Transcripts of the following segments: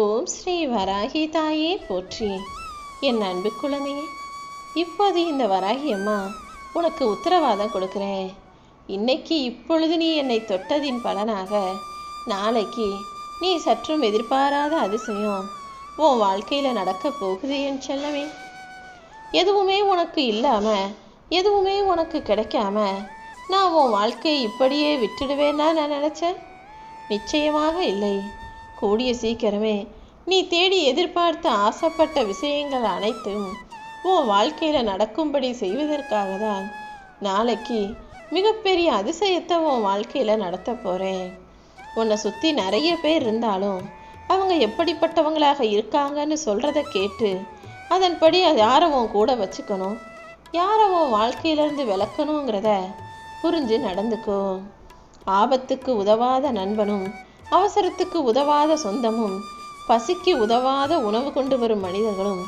ஓம் ஸ்ரீ வராகி தாயே போற்றி. என் அன்பு குழந்தையே, இப்போது இந்த வராகி அம்மா உனக்கு உத்தரவாதம் கொடுக்குறேன். இன்னைக்கு இப்பொழுது நீ என்னை தொட்டதின் பலனாக நாளைக்கு நீ சற்றும் எதிர்பாராத அதிசயம் உன் வாழ்க்கையில் நடக்க போகுது என் செல்லமே. எதுவுமே உனக்கு இல்லாமல் எதுவுமே உனக்கு கிடைக்காம நான் உன் வாழ்க்கையை இப்படியே விட்டுடுவேன்னா நான் நினச்சேன்? நிச்சயமாக இல்லை. கூடிய சீக்கிரமே நீ தேடி எதிர்பார்த்து ஆசைப்பட்ட விஷயங்கள் அனைத்தும் உன் வாழ்க்கையில் நடக்கும்படி செய்வதற்காக தான் நாளைக்கு மிகப்பெரிய அதிசயத்தை உன் வாழ்க்கையில் நடத்த போகிறேன். உன்னை சுற்றி நிறைய பேர் இருந்தாலும் அவங்க எப்படிப்பட்டவங்களாக இருக்காங்கன்னு சொல்கிறத கேட்டு அதன்படி யாரை உன் கூட வச்சுக்கணும், யாரை உன் வாழ்க்கையிலேருந்து விளக்கணுங்கிறத புரிஞ்சு நடந்துக்கோ. ஆபத்துக்கு உதவாத நண்பனும், அவசரத்துக்கு உதவாத சொந்தமும், பசிக்கு உதவாத உணவு கொண்டு வரும் மனிதர்களும்,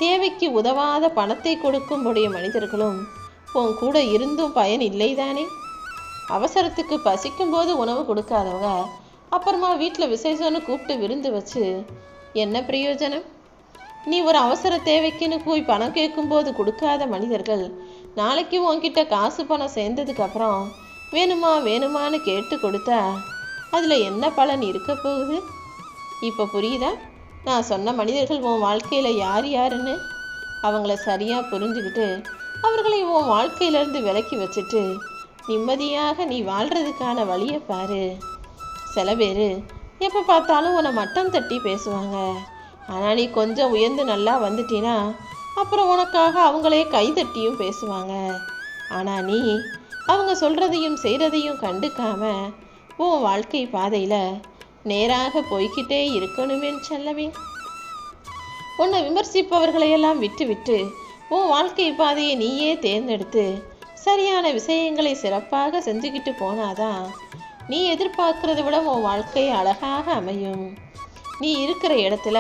தேவைக்கு உதவாத பணத்தை கொடுக்கும்படிய மனிதர்களும் உன் கூட இருந்தும் பயன் இல்லைதானே? அவசரத்துக்கு பசிக்கும் போது உணவு கொடுக்காதவங்க அப்புறமா வீட்டில் விசேஷம்னு கூப்பிட்டு விருந்து வச்சு என்ன பிரயோஜனம்? நீ ஒரு அவசர தேவைக்குன்னு போய் பணம் கேட்கும்போது கொடுக்காத மனிதர்கள் நாளைக்கு உன்கிட்ட காசு பணம் சேர்ந்ததுக்கு அப்புறம் வேணுமா வேணுமான்னு கேட்டு கொடுத்தா அதில் என்ன பலன் இருக்க போகுது? இப்போ புரியுதா நான் சொன்ன மனிதர்கள் உன் வாழ்க்கையில் யார் யாருன்னு? அவங்கள சரியாக புரிஞ்சுக்கிட்டு அவர்களை உன் வாழ்க்கையிலேருந்து விலக்கி வச்சுட்டு நிம்மதியாக நீ வாழ்கிறதுக்கான வழியை பாரு. சில பேர் எப்போ பார்த்தாலும் உன்னை மட்டம் தட்டி பேசுவாங்க. ஆனால் நீ கொஞ்சம் உயர்ந்து நல்லா வந்துட்டினா அப்புறம் உனக்காக அவங்களே கைதட்டியும் பேசுவாங்க. ஆனால் நீ அவங்க சொல்கிறதையும் செய்கிறதையும் கண்டுக்காம உன் வாழ்க்கை பாதையில் நேராக போய்கிட்டே இருக்கணுமேன்னு செல்லவே. உன்னை விமர்சிப்பவர்களையெல்லாம் விட்டு விட்டு உன் வாழ்க்கை பாதையை நீயே தேர்ந்தெடுத்து சரியான விஷயங்களை சிறப்பாக செஞ்சுக்கிட்டு போனாதான் நீ எதிர்பார்க்கிறத விட உன் வாழ்க்கை அழகாக அமையும். நீ இருக்கிற இடத்துல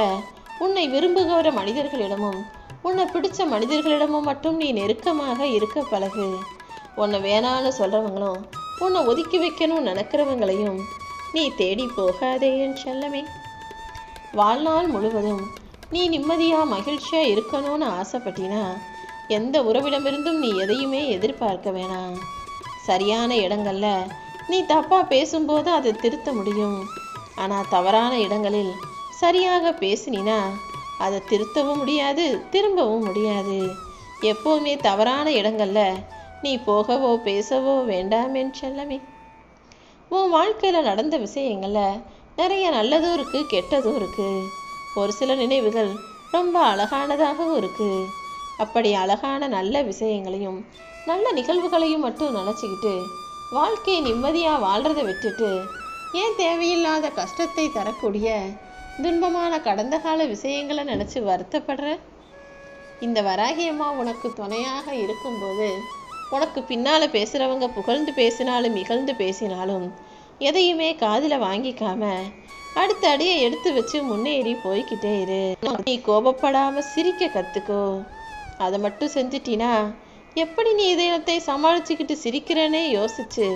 உன்னை விரும்புகிற மனிதர்களிடமும் உன்னை பிடிச்ச மனிதர்களிடமும் மட்டும் நீ நெருக்கமாக இருக்க பழகு. உன்னை வேணான்னு சொல்கிறவங்களும் உன்னை ஒதுக்கி வைக்கணும்னு நினைக்கிறவங்களையும் நீ தேடி போகாதே என் செல்லமே. வாழ்நாள் முழுவதும் நீ நிம்மதியாக மகிழ்ச்சியாக இருக்கணும்னு ஆசைப்பட்டினா எந்த உறவிடமிருந்தும் நீ எதையுமே எதிர்பார்க்க வேணாம். சரியான இடங்களில் நீ தப்பாக பேசும்போது அதை திருத்த முடியும். ஆனால் தவறான இடங்களில் சரியாக பேசினா அதை திருத்தவும் முடியாது, திரும்பவும் முடியாது. எப்போவுமே தவறான இடங்களில் நீ போகவோ பேசவோ வேண்டாம் என் செல்லமே. உன் வாழ்க்கையில் நடந்த விஷயங்களில் நிறைய நல்லதும் இருக்குது, கெட்டதும் இருக்குது. ஒரு சில நினைவுகள் ரொம்ப அழகானதாகவும் இருக்குது. அப்படி அழகான நல்ல விஷயங்களையும் நல்ல நிகழ்வுகளையும் மட்டும் நினச்சிக்கிட்டு வாழ்க்கையை நிம்மதியாக வாழ்கிறத விட்டுட்டு ஏன் தேவையில்லாத கஷ்டத்தை தரக்கூடிய துன்பமான கடந்த கால விஷயங்களை நினச்சி வருத்தப்படுற? இந்த வராகி அம்மா உனக்கு துணையாக இருக்கும்போது உனக்கு பின்னால் பேசுகிறவங்க புகழ்ந்து பேசினாலும் இகழ்ந்து பேசினாலும் எதையுமே காதில் வாங்கிக்காம அடுத்த அடியை எடுத்து வச்சு முன்னேறி போய்கிட்டே இரு. நீ கோபப்படாமல் சிரிக்க கற்றுக்கோ. அதை மட்டும் செஞ்சிட்டினா எப்படி நீ இதயத்தை சமாளிச்சுக்கிட்டு சிரிக்கிறேனே யோசிச்சு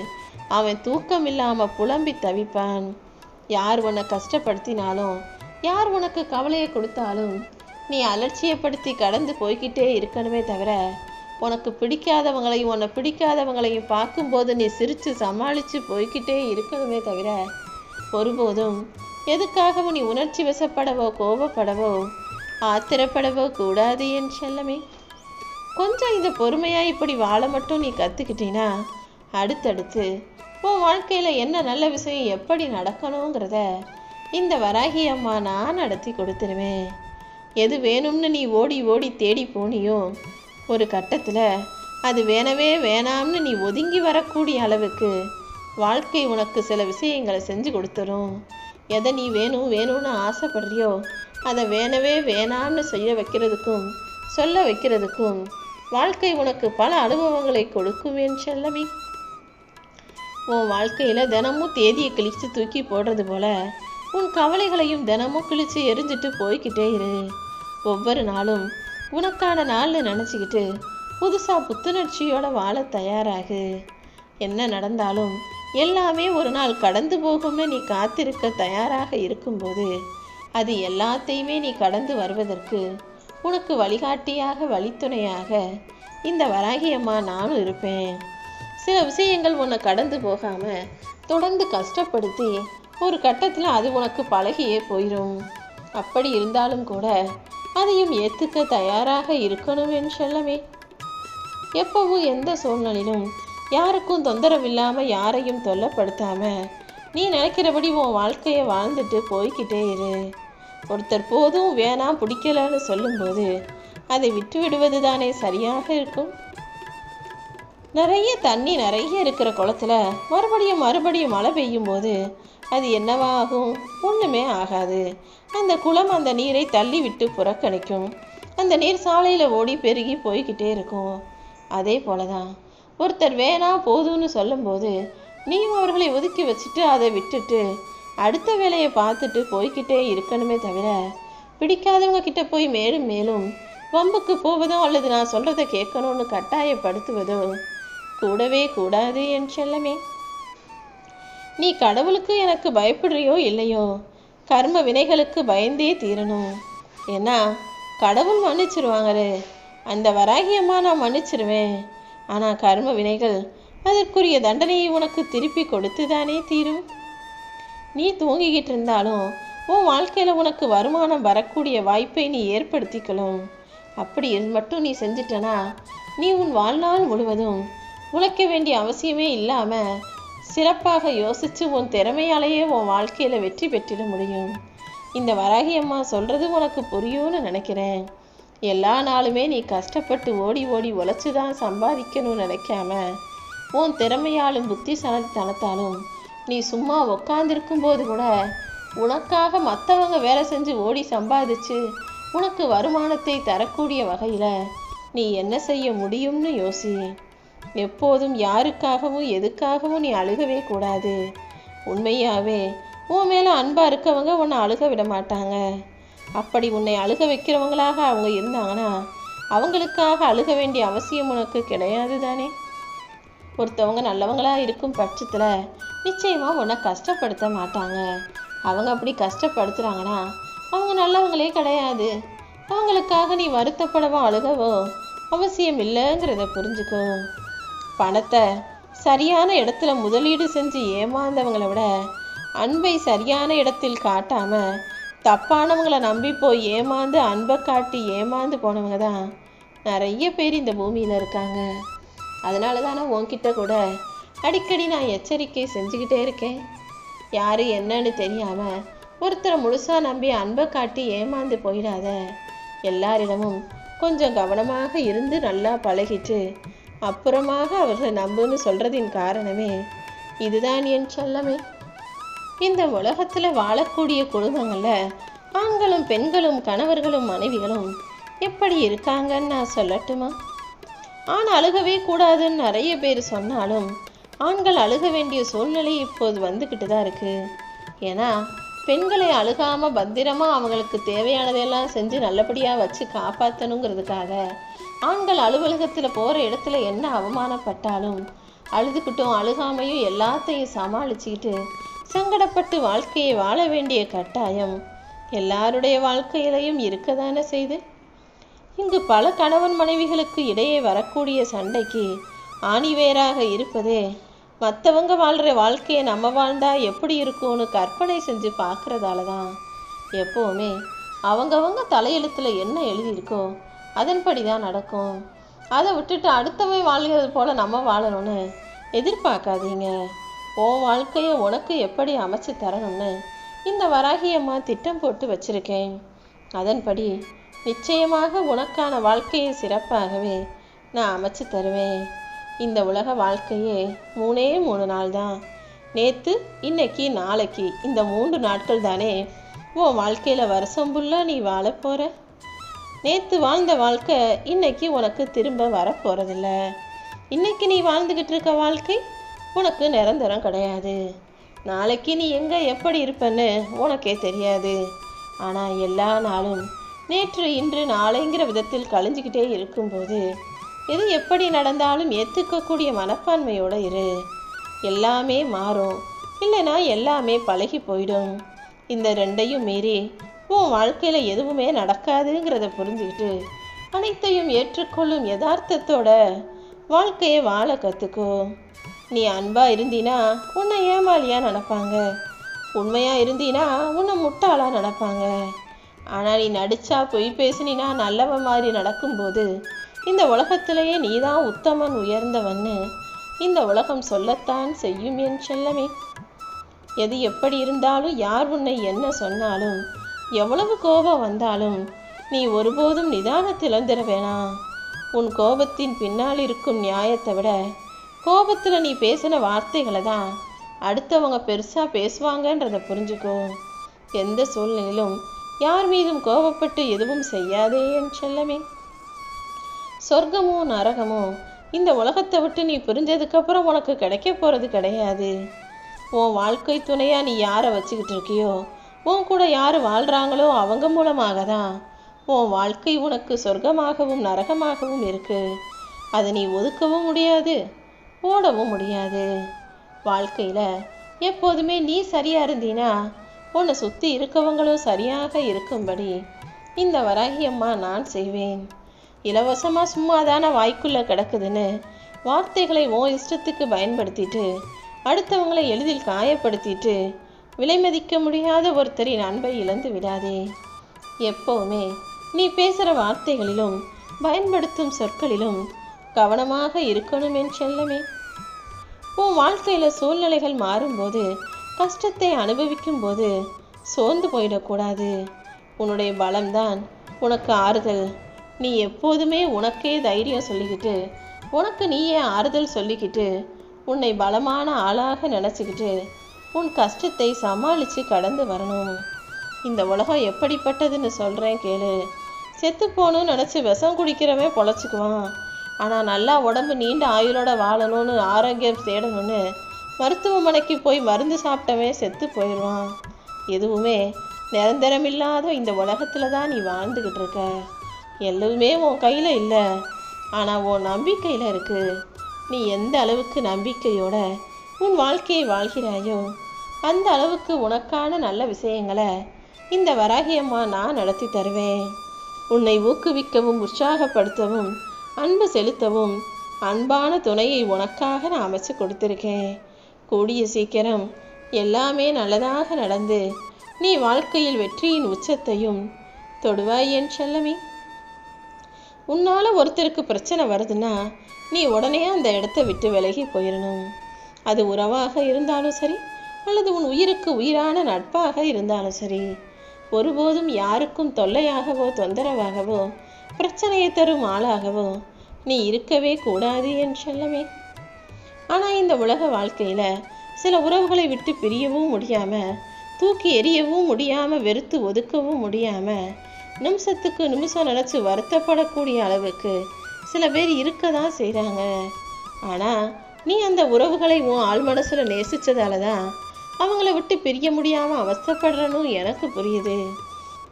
அவன் தூக்கம் இல்லாமல் புலம்பி தவிப்பான். யார் உன்னை கஷ்டப்படுத்தினாலும் யார் உனக்கு கவலையை கொடுத்தாலும் நீ அலட்சியப்படுத்தி கடந்து போய்கிட்டே இருக்கணுமே தவிர உனக்கு பிடிக்காதவங்களையும் உன்னை பிடிக்காதவங்களையும் பார்க்கும்போது நீ சிரித்து சமாளித்து போய்கிட்டே இருக்கணுமே தவிர ஒருபோதும் எதுக்காகவும் நீ உணர்ச்சி வசப்படவோ கோபப்படவோ ஆத்திரப்படவோ கூடாது என் செல்லமே. கொஞ்சம் இந்த பொறுமையாக இப்படி வாழ மட்டும் நீ கற்றுக்கிட்டீன்னா அடுத்தடுத்து உன் வாழ்க்கையில் என்ன நல்ல விஷயம் எப்படி நடக்கணுங்கிறத இந்த வராகி அம்மா நான் நடத்தி கொடுத்துருவேன். எது வேணும்னு நீ ஓடி ஓடி தேடி போனியோ ஒரு கட்டத்தில் அது வேணவே வேணாம்னு நீ ஒதுங்கி வரக்கூடிய அளவுக்கு வாழ்க்கை உனக்கு சில விஷயங்களை செஞ்சு கொடுத்துரும். எதை நீ வேணும் வேணும்னு ஆசைப்படுறியோ அதை வேணவே வேணாம்னு செய்ய வைக்கிறதுக்கும் சொல்ல வைக்கிறதுக்கும் வாழ்க்கை உனக்கு பல அனுபவங்களை கொடுக்குவேன் செல்லமே. உன் வாழ்க்கையில் தினமும் தேதியை கிழித்து தூக்கி போடுறது போல உன் கவலைகளையும் தினமும் கிழித்து எரிஞ்சிட்டு போய்கிட்டே இரு. ஒவ்வொரு நாளும் உனக்கான நாள்னு நினச்சிக்கிட்டு புதுசாக புத்துணர்ச்சியோட வாழ தயாராகு. என்ன நடந்தாலும் எல்லாமே ஒரு நாள் கடந்து போகும்னு நீ காத்திருக்க தயாராக இருக்கும்போது அது எல்லாத்தையுமே நீ கடந்து வருவதற்கு உனக்கு வழிகாட்டியாக வழித்துணையாக இந்த வராகி அம்மா நானும் இருப்பேன். சில விஷயங்கள் உன்னை கடந்து போகாமல் தொடர்ந்து கஷ்டப்படுத்தி ஒரு கட்டத்தில் அது உனக்கு பழகியே போயிடும். அப்படி இருந்தாலும் கூட அதையும் ஏற்றுக்க தயாராக இருக்கணும் என் செல்லமே. எப்பவும் எந்த சூழ்நிலையிலும் யாருக்கும் தொந்தரவு இல்லாமல் யாரையும் தொல்லைப்படுத்தாமல் நீ நினைக்கிறபடி உன் வாழ்க்கையை வாழ்ந்துட்டு போய்கிட்டே இரு. ஒருத்தர் போதும் வேணாம் பிடிக்கலன்னு சொல்லும்போது அதை விட்டு விடுவது தானே சரியாக இருக்கும். நிறைய தண்ணி நிறைய இருக்கிற குளத்துல மறுபடியும் மழை பெய்யும் போது அது என்னவாகும்? ஒன்றுமே ஆகாது. அந்த குளம் அந்த நீரை தள்ளி விட்டு புறக்கணிக்கும். அந்த நீர் சாலையில் ஓடி பெருகி போய்கிட்டே இருக்கும். அதே போலதான் ஒருத்தர் வேணாம் போதும்னு சொல்லும்போது நீயும் அவர்களை ஒதுக்கி வச்சுட்டு அதை விட்டுட்டு அடுத்த வேலையை பார்த்துட்டு போய்கிட்டே இருக்கணுமே தவிர பிடிக்காதவங்க கிட்ட போய் மேலும் மேலும் வம்புக்கு போவதோ அல்லது நான் சொல்றதை கேட்கணும்னு கட்டாயப்படுத்துவதோ கூடவே கூடாது என் செல்லமே. நீ கடவுளுக்கு எனக்கு பயப்படுறியோ இல்லையோ, கர்ம வினைகளுக்கு பயந்தே தீரணும். ஏன்னா கடவுள் மன்னிச்சிருவாங்களே, அந்த வராகியம்மா நான் மன்னிச்சிருவேன். ஆனால் கர்ம வினைகள் அதற்குரிய தண்டனையை உனக்கு திருப்பி கொடுத்து தானே தீரும். நீ தூங்கிக்கிட்டு இருந்தாலும் உன் வாழ்க்கையில் உனக்கு வருமானம் வரக்கூடிய வாய்ப்பை நீ ஏற்படுத்திக்கணும். அப்படி மட்டும் நீ செஞ்சிட்டனா நீ உன் வாழ்நாள் முழுவதும் உழைக்க வேண்டிய அவசியமே இல்லாமல் சிறப்பாக யோசித்து உன் திறமையாலேயே உன் வாழ்க்கையில் வெற்றி பெற்றிட முடியும். இந்த வராகி அம்மா சொல்கிறது உனக்கு புரியும்னு நினைக்கிறேன். எல்லா நாளுமே நீ கஷ்டப்பட்டு ஓடி ஓடி உழைச்சி தான் சம்பாதிக்கணும்னு நினைக்காம உன் திறமையாலும் புத்திசாலித்தனத்தாலும் நீ சும்மா உக்காந்துருக்கும் போது கூட உனக்காக மற்றவங்க வேலை செஞ்சு ஓடி சம்பாதிச்சு உனக்கு வருமானத்தை தரக்கூடிய வகையில் நீ என்ன செய்ய முடியும்னு யோசி. எப்போதும் யாருக்காகவும் எதுக்காகவும் நீ அழுகவே கூடாது. உண்மையாகவே உன் மேலே அன்பாக இருக்கவங்க உன்னை அழுக விட மாட்டாங்க. அப்படி உன்னை அழுக வைக்கிறவங்களாக அவங்க இருந்தாங்கன்னா அவங்களுக்காக அழுக வேண்டிய அவசியம் உனக்கு கிடையாது தானே. ஒருத்தவங்க நல்லவங்களாக இருக்கும் பட்சத்தில் நிச்சயமாக உன்னை கஷ்டப்படுத்த மாட்டாங்க. அவங்க அப்படி கஷ்டப்படுத்துகிறாங்கன்னா அவங்க நல்லவங்களே கிடையாது. அவங்களுக்காக நீ வருத்தப்படவோ அழுகவோ அவசியம் இல்லைங்கிறத புரிஞ்சுக்கோ. பணத்தை சரியான இடத்துல முதலீடு செஞ்சு ஏமாந்தவங்களை விட அன்பை சரியான இடத்தில் காட்டாமல் தப்பானவங்களை நம்பி போய் ஏமாந்து அன்பை காட்டி ஏமாந்து போனவங்க தான் நிறைய பேர் இந்த பூமியில் இருக்காங்க. அதனால தானே உன்கிட்ட கூட அடிக்கடி நான் எச்சரிக்கை செஞ்சுக்கிட்டே இருக்கேன். யார் என்னன்னு தெரியாமல் ஒருத்தரை முழுசாக நம்பி அன்பை காட்டி ஏமாந்து போயிடாத. எல்லாரிடமும் கொஞ்சம் கவனமாக இருந்து நல்லா பழகிட்டு அப்புறமாக அவர்களை நம்புன்னு சொல்கிறதின் காரணமே இதுதான் என் செல்லமே. இந்த உலகத்தில் வாழக்கூடிய குடும்பங்களில் ஆண்களும் பெண்களும் கணவர்களும் மனைவிகளும் எப்படி இருக்காங்கன்னு நான் சொல்லட்டுமா? ஆண் அழுகவே கூடாதுன்னு நிறைய பேர் சொன்னாலும் ஆண்கள் அழுக வேண்டிய சூழ்நிலை இப்போது வந்துக்கிட்டு தான் இருக்குது. ஏன்னா பெண்களை அழுகாமல் பத்திரமாக அவங்களுக்கு தேவையானதெல்லாம் செஞ்சு நல்லபடியாக வச்சு காப்பாற்றணுங்கிறதுக்காக ஆண்கள் அலுவலகத்தில் போகிற இடத்துல என்ன அவமானப்பட்டாலும் அழுதுகிட்டும் அழுகாமையும் எல்லாத்தையும் சமாளிச்சுக்கிட்டு சங்கடப்பட்டு வாழ்க்கையை வாழ வேண்டிய கட்டாயம் எல்லாருடைய வாழ்க்கையிலையும் இருக்க தானே செய்து. இங்கு பல கணவன் மனைவிகளுக்கு இடையே வரக்கூடிய சண்டைக்கு ஆணிவேராக இருப்பதே மற்றவங்க வாழ்கிற வாழ்க்கையை நம்ம வாழ்ந்தா எப்படி இருக்கும்னு கற்பனை செஞ்சு பார்க்குறதால தான். எப்போவுமே அவங்கவங்க தலையெழுத்தில் என்ன எழுதியிருக்கோ அதன்படி தான் நடக்கும். அதை விட்டுட்டு அடுத்தவன் வாழ்கிறது போல் நம்ம வாழணும்னு எதிர்பார்க்காதீங்க. உன் வாழ்க்கையை உனக்கு எப்படி அமைச்சு தரணும்னு இந்த வராகி அம்மா திட்டம் போட்டு வச்சுருக்கேன். அதன்படி நிச்சயமாக உனக்கான வாழ்க்கையை சிறப்பாகவே நான் அமைச்சு தருவேன். இந்த உலக வாழ்க்கையே 3 நாள் தான். நேற்று, இன்னைக்கு, நாளைக்கு இந்த 3 நாட்கள் தானே உன் வாழ்க்கையில் வருஷம் ஃபுல்லாக நீ வாழ போகிற. நேற்று வாழ்ந்த வாழ்க்கை இன்னைக்கு உனக்கு திரும்ப வரப்போகிறதில்ல. இன்னைக்கு நீ வாழ்ந்துக்கிட்டு இருக்க வாழ்க்கை உனக்கு நிரந்தரம் கிடையாது. நாளைக்கு நீ எங்கே எப்படி இருப்பன்னு உனக்கே தெரியாது. ஆனால் எல்லா நாளும் நேற்று இன்று நாளைங்கிற விதத்தில் கழிஞ்சிக்கிட்டே இருக்கும்போது எது எப்படி நடந்தாலும் ஏற்றுக்கக்கூடிய மனப்பான்மையோடு இரு. எல்லாமே மாறும், இல்லைனா எல்லாமே பழகி போயிடும். இந்த ரெண்டையும் மீறி உன் வாழ்க்கையில் எதுவுமே நடக்காதுங்கிறத புரிஞ்சுக்கிட்டு அனைத்தையும் ஏற்றுக்கொள்ளும் யதார்த்தத்தோட வாழ்க்கையை வாழ கற்றுக்கோ. நீ அன்பாக இருந்தீனா உன்னை ஏமாளியாக நினைப்பாங்க, உண்மையாக இருந்தீனா உன்னை முட்டாளாக நினைப்பாங்க. ஆனால் நீ நடிச்சா பொய் பேசினா நல்லவன் மாதிரி நடக்கும்போது இந்த உலகத்திலேயே நீதான் உத்தமன் உயர்ந்தவன்னு இந்த உலகம் சொல்லத்தான் செய்யும் என் செல்லமே. எது எப்படி இருந்தாலும், யார் உன்னை என்ன சொன்னாலும், எவ்வளவு கோபம் வந்தாலும் நீ ஒருபோதும் நிதானத்தில் இழந்துட வேணாம். உன் கோபத்தின் பின்னால் இருக்கும் நியாயத்தை விட கோபத்தில் நீ பேசின வார்த்தைகளை தான் அடுத்தவங்க பெருசாக பேசுவாங்கன்றதை புரிஞ்சுக்கோ. எந்த சூழ்நிலையிலும் யார் மீதும் கோபப்பட்டு எதுவும் செய்யாதே என் செல்லமே. சொர்க்கமோ நரகமோ இந்த உலகத்தை விட்டு நீ பிரிஞ்சதுக்கப்புறம் உனக்கு கிடைக்க போகிறது கிடையாது. உன் வாழ்க்கை துணையாக நீ யாரை வச்சுக்கிட்டு இருக்கியோ, உன் கூட யார் வாழ்கிறாங்களோ அவங்க மூலமாக தான் உன் வாழ்க்கை உனக்கு சொர்க்கமாகவும் நரகமாகவும் இருக்கு. அதை நீ ஒதுக்கவும் முடியாது, ஓடவும் முடியாது. வாழ்க்கையில் எப்போதுமே நீ சரியாக இருந்தீனா உன்னை சுற்றி இருக்கவங்களும் சரியாக இருக்கும்படி இந்த வராகி அம்மா நான் செய்வேன். இலவசமாக சும்மா தானே வாய்க்குள்ளே கிடக்குதுன்னு வார்த்தைகளை உன் இஷ்டத்துக்கு பயன்படுத்திட்டு அடுத்தவங்களை எளிதில் காயப்படுத்திட்டு விலை மதிக்க முடியாத ஒருத்தரின் அன்பை இழந்து விடாதே. எப்போவுமே நீ பேசுகிற வார்த்தைகளிலும் பயன்படுத்தும் சொற்களிலும் கவனமாக இருக்கணும் என் செல்லமே. உன் வாழ்க்கையில் சூழ்நிலைகள் மாறும்போது, கஷ்டத்தை அனுபவிக்கும் போது சோர்ந்து போயிடக்கூடாது. உன்னுடைய பலம்தான் உனக்கு ஆறுதல். நீ எப்போதுமே உனக்கே தைரியம் சொல்லிக்கிட்டு, உனக்கு நீயே ஆறுதல் சொல்லிக்கிட்டு, உன்னை பலமான ஆளாக நினச்சிக்கிட்டு உன் கஷ்டத்தை சமாளித்து கடந்து வரணும். இந்த உலகம் எப்படிப்பட்டதுன்னு சொல்கிறேன் கேளு. செத்து போகணும்னு நினச்சி விஷம் குடிக்கிறவன் பொழைச்சிக்குவான். ஆனால் நல்லா உடம்பு நீண்ட ஆயுளோட வாழணும்னு ஆரோக்கியம் தேடணும்னு மருத்துவமனைக்கு போய் மருந்து சாப்பிட்டவன் செத்து போயிடுவான். எதுவுமே நிரந்தரமில்லாத இந்த உலகத்தில் தான் நீ வாழ்ந்துக்கிட்டு இருக்க. எல்லாமே உன் கையில் இல்லை, ஆனால் உன் நம்பிக்கையில் இருக்குது. நீ எந்த அளவுக்கு நம்பிக்கையோட உன் வாழ்க்கையை வாழ்கிறாயோ அந்த அளவுக்கு உனக்கான நல்ல விஷயங்களை இந்த வராகி அம்மா நான் நடத்தி தருவேன். உன்னை ஊக்குவிக்கவும் உற்சாகப்படுத்தவும் அன்பு செலுத்தவும் அன்பான துணையை உனக்காக நான் அமைச்சு கொடுத்துருக்கேன். கூடிய சீக்கிரம் எல்லாமே நல்லதாக நடந்து நீ வாழ்க்கையில் வெற்றியின் உச்சத்தையும் தொடுவாய் என் செல்லமே. உன்னால் ஒருத்தருக்கு பிரச்சனை வருதுன்னா நீ உடனே அந்த இடத்த விட்டு விலகி போயிடணும். அது உறவாக இருந்தாலும் சரி, அல்லது உன் உயிருக்கு உயிரான நட்பாக இருந்தாலும் சரி, ஒருபோதும் யாருக்கும் தொல்லையாகவோ தொந்தரவாகவோ பிரச்சனையை தரும் ஆளாகவோ நீ இருக்கவே கூடாது என் செல்லமே. ஆனால் இந்த உலக வாழ்க்கையில் சில உறவுகளை விட்டு பிரியவும் முடியாமல், தூக்கி எறியவும் முடியாமல், வெறுத்து ஒதுக்கவும் முடியாமல், நிமிஷத்துக்கு நிமிஷம் நினச்சி வருத்தப்படக்கூடிய அளவுக்கு சில பேர் இருக்க தான் செய்கிறாங்க. ஆனால் நீ அந்த உறவுகளை உன் ஆள் மனசில் நேசித்ததால தான் அவங்கள விட்டு பிரிய முடியாமல் அவஸ்தைப்படுறன்னு எனக்கு புரியுது.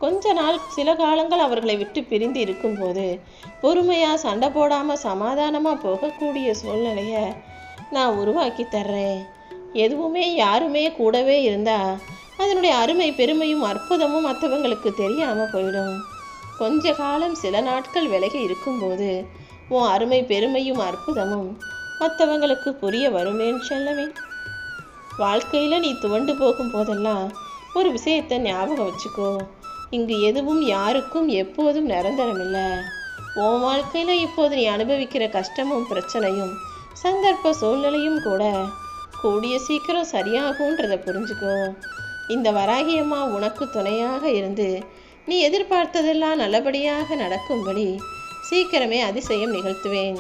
கொஞ்ச நாள், சில காலங்கள் அவர்களை விட்டு பிரிந்து இருக்கும்போது பொறுமையாக சண்டை போடாமல் சமாதானமாக போகக்கூடிய சூழ்நிலையை நான் உருவாக்கி தர்றேன். எதுவுமே யாருமே கூடவே இருந்தால் அதனுடைய அருமை பெருமையும் அற்புதமும் மற்றவங்களுக்கு தெரியாமல் போயிடும். கொஞ்ச காலம், சில நாட்கள் விலகி இருக்கும்போது உன் அருமை பெருமையும் அற்புதமும் மற்றவங்களுக்கு புரிய வருமேன்னு செல்லவே. வாழ்க்கையில் நீ துவண்டு போகும் போதெல்லாம் ஒரு விஷயத்தை ஞாபகம் வச்சுக்கோ. இங்கு எதுவும் யாருக்கும் எப்போதும் நிரந்தரமில்லை. உன் வாழ்க்கையில் இப்போது நீ அனுபவிக்கிற கஷ்டமும் பிரச்சனையும் சந்தர்ப்ப சூழ்நிலையும் கூட கூடிய சீக்கிரம் சரியாகும்ன்றதை புரிஞ்சுக்கோ. இந்த வராகி அம்மா உனக்கு துணையாக இருந்து நீ எதிர்பார்த்ததெல்லாம் நல்லபடியாக நடக்கும்படி சீக்கிரமே அதிசயம் நிகழ்த்துவேன்.